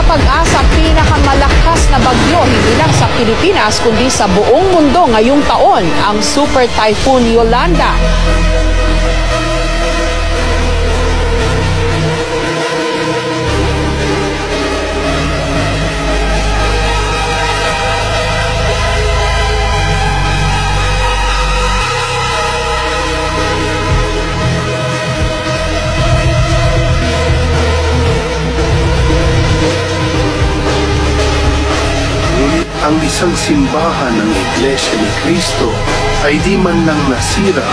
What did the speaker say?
Pag-asa, pinakamalakas na bagyo hindi lang sa Pilipinas kundi sa buong mundo ngayong taon, ang Super Typhoon Yolanda. Ang isang simbahan ng Iglesia ni Cristo ay di man lang nasira